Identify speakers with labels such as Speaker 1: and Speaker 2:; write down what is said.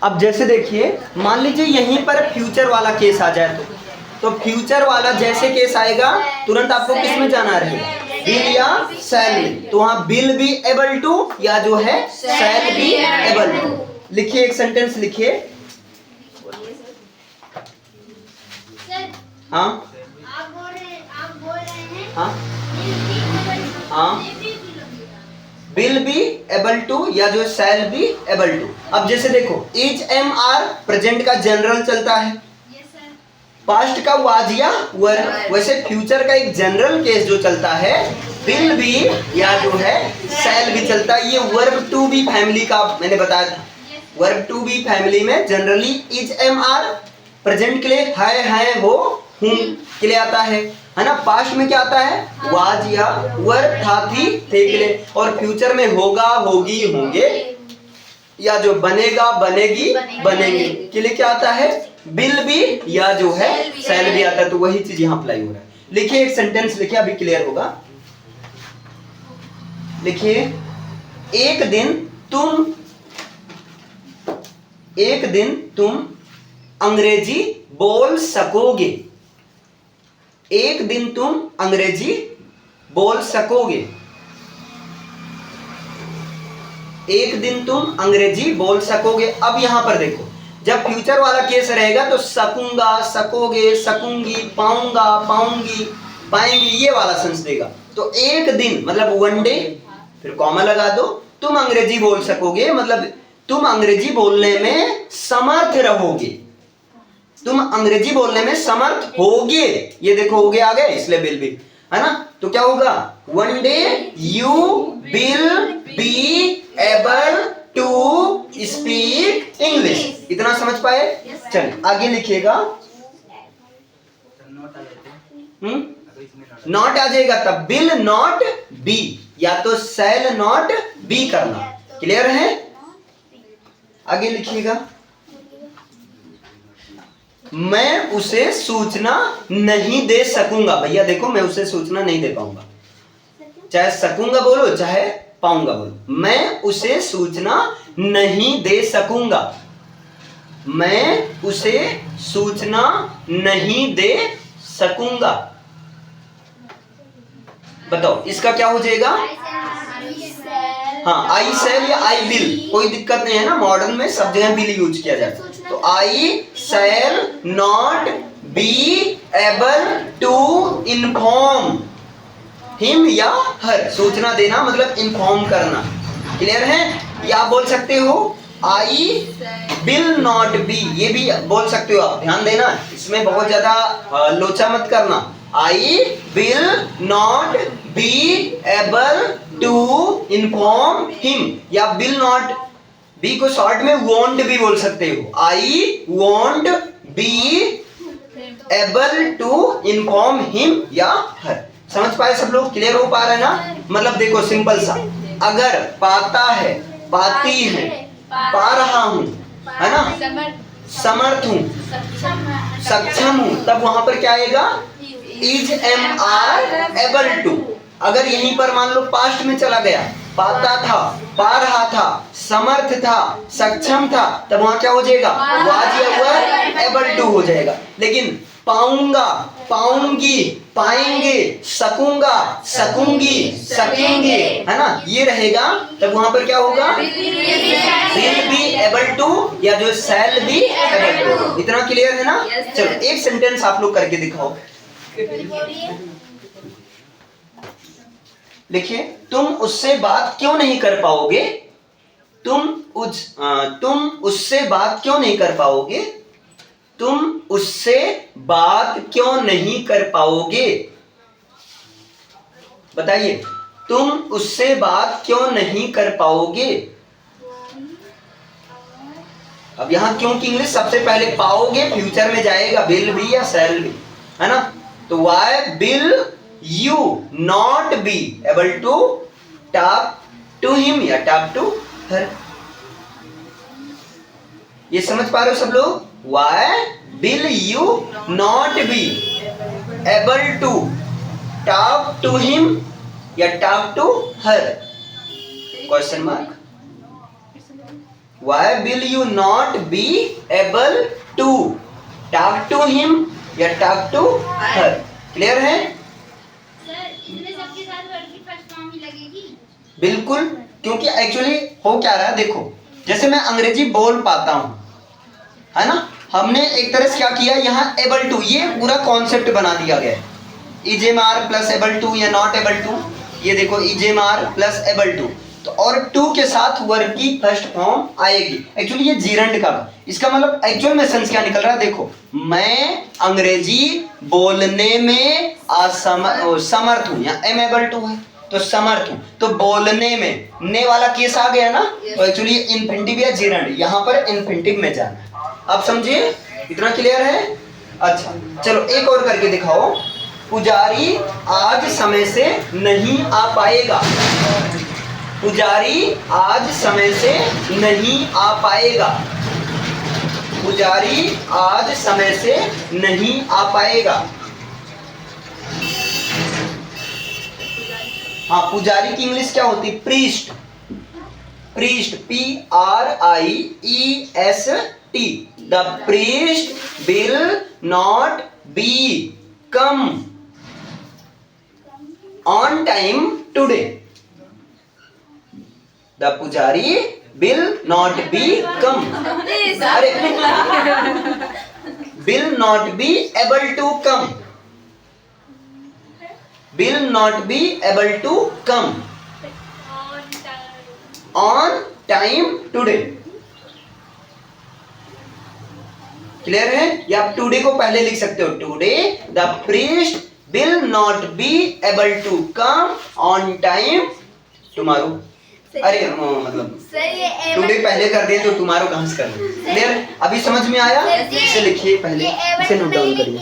Speaker 1: अब जैसे देखिए, मान लीजिए यहीं पर फ्यूचर वाला केस आ जाए तो फ्यूचर वाला जैसे केस आएगा तुरंत आपको किस में जाना रहेगा, बिल या शैल में। तो वहां बिल बी एबल टू या जो है शैल बी एबल टू। लिखिए, एक सेंटेंस लिखिए। हाँ
Speaker 2: आप बोल रहे हैं
Speaker 1: हाँ हाँ, बिल बी एबल टू या जो शैल बी एबल टू। अब जैसे देखो, इज एम आर प्रेजेंट का जनरल चलता है, पास्ट का वाज या वर। वैसे फ्यूचर का एक जनरल केस जो चलता है विल बी या जो है शैल भी चलता है। ये वर्ब टू बी फैमिली का मैंने बताया था। वर्ब टू बी फैमिली में generally is am are present के लिए है हो हूं के लिए आता है ना। पास्ट में क्या आता है, वाज या वर था थी थे के लिए। और फ्यूचर में होगा होगी होंगे या जो बनेगा बनेगी बनेंगे के लिए क्या आता है, बिल भी या जो है शैल भी आता है। तो वही चीज यहाँ अप्लाई हो रहा है। लिखिए, एक सेंटेंस लिखिए, अभी क्लियर होगा। लिखिए, एक दिन तुम अंग्रेजी बोल सकोगे। एक दिन तुम अंग्रेजी बोल सकोगे। एक दिन तुम अंग्रेजी बोल सकोगे। अब यहां पर देखो, जब फ्यूचर वाला केस रहेगा तो सकूंगा, सकोगे, सकूंगी, पाऊंगा, पाऊंगी, पाएंगी, ये वाला सेंस देगा। तो एक दिन मतलब वन डे, फिर कॉमा लगा दो, तुम अंग्रेजी बोल सकोगे मतलब तुम अंग्रेजी बोलने में समर्थ रहोगे। तुम अंग्रेजी बोलने में समर्थ होगे। ये देखो होगे आ गए, इसलिए विल बी है ना। तो क्या होगा, one day you will be able to speak English. इतना समझ पाए? चलिए आगे लिखिएगा। नॉट आ जाएगा तब विल नॉट बी या तो शैल नॉट बी करना। क्लियर है? आगे लिखिएगा। मैं उसे सूचना नहीं दे सकूंगा। भैया देखो, मैं उसे सूचना नहीं दे पाऊंगा। चाहे सकूंगा बोलो चाहे पाऊंगा बोलो, मैं उसे सूचना नहीं दे सकूंगा। मैं उसे सूचना नहीं दे सकूंगा। बताओ इसका क्या हो जाएगा? हाँ, आई शैल या आई विल, कोई दिक्कत नहीं है ना। मॉडर्न में सब जगह विल यूज किया जाता है। तो I shall not be able to inform him या हर। सूचना देना मतलब इन्फॉर्म करना। क्लियर है? या आप बोल सकते हो आई विल नॉट बी, ये भी बोल सकते हो आप। ध्यान देना, इसमें बहुत ज्यादा लोचा मत करना। I will not be able to inform him, या विल नॉट बी को शॉर्ट में वॉन्ट भी बोल सकते हो। I won't be able to inform him या हर। समझ पाए सब लोग? क्लियर हो पा रहा है ना? मतलब देखो सिंपल सा, अगर पाता है, पाती है, पा रहा हूं, है ना, समर्थ हूं, सक्षम हूं, तब वहां पर क्या आएगा, is am are able to. अगर यहीं पर मान लो पास्ट में चला गया, पाता था, पा रहा था, समर्थ था, सक्षम था, तब वहां क्या हो जाएगा, वाज या वर एबल टू हो जाएगा। लेकिन पाऊंगा, पाऊंगी, पाएंगे, सकूंगा, सकूंगी, सकेंगे, है ना, ये रहेगा, तब वहां पर क्या होगा, विल बी एबल टू या जो शैल बी एबल टू। इतना क्लियर है ना? चलो एक सेंटेंस आप लोग करके दिखाओ। लिखिए, तुम उससे बात क्यों नहीं कर पाओगे? तुम उससे बात क्यों नहीं कर पाओगे? तुम उससे बात क्यों नहीं कर पाओगे? बताइए, तुम उससे बात क्यों नहीं कर पाओगे? अब यहां क्यों की इंग्लिश सबसे पहले पाओगे फ्यूचर में जाएगा, विल बी या शैल बी, है ना। तो why will you not be able to talk to him या टॉक टू हर। ये समझ पा रहे हो सब लोग? Why will you not be able to talk to him या talk to her? Question mark. Why will you not be able to talk to him या talk to her? क्लियर है?
Speaker 2: सर इसमें सबके साथ वर्ड की first form ही लगेगी।
Speaker 1: बिल्कुल, क्योंकि एक्चुअली हो क्या रहा है देखो, जैसे मैं अंग्रेजी बोल पाता हूँ, है ना, हमने एक तरह से क्या किया, यहाँ एबल टू, ये पूरा कॉन्सेप्ट बना दिया गया है। इजेमार प्लस एबल टू या नॉट एबल टू, ये देखो इजेमार प्लस एबल टू, तो और टू के साथ वर्ब की फर्स्ट फॉर्म आएगी। एक्चुअली ये जीरंड का, इसका मतलब एक्चुअल में सेंस क्या निकल रहा है देखो, मैं अंग्रेजी बोलने में समर्थ हूँ, या एम एबल टू है तो समर्थ हूँ, तो बोलने में ने वाला केस आ गया ना, तो एक्चुअली इन्फिनिटिव या जीरंड, यहाँ पर इन्फिनिटिव में जाना है। आप समझिए, इतना क्लियर है? अच्छा चलो एक और करके दिखाओ। पुजारी आज समय से नहीं आ पाएगा। पुजारी आज समय से नहीं आ पाएगा। पुजारी आज समय से नहीं आ पाएगा। हाँ, पुजारी की इंग्लिश क्या होती है? Priest. Priest, PRIEST। The priest will not be come on time today. The पुजारी विल नॉट बी कम, अरे will not be able to come, will not be able to come on time today। Clear है? या आप today को पहले लिख सकते हो, today the priest will not be able to come on time tomorrow। अरे मतलब टुडे पहले कर दिए तो टुमारो कहां से करना। क्लियर? अभी समझ में आया? इसे लिखिए पहले, इसे नोट डाउन करिए।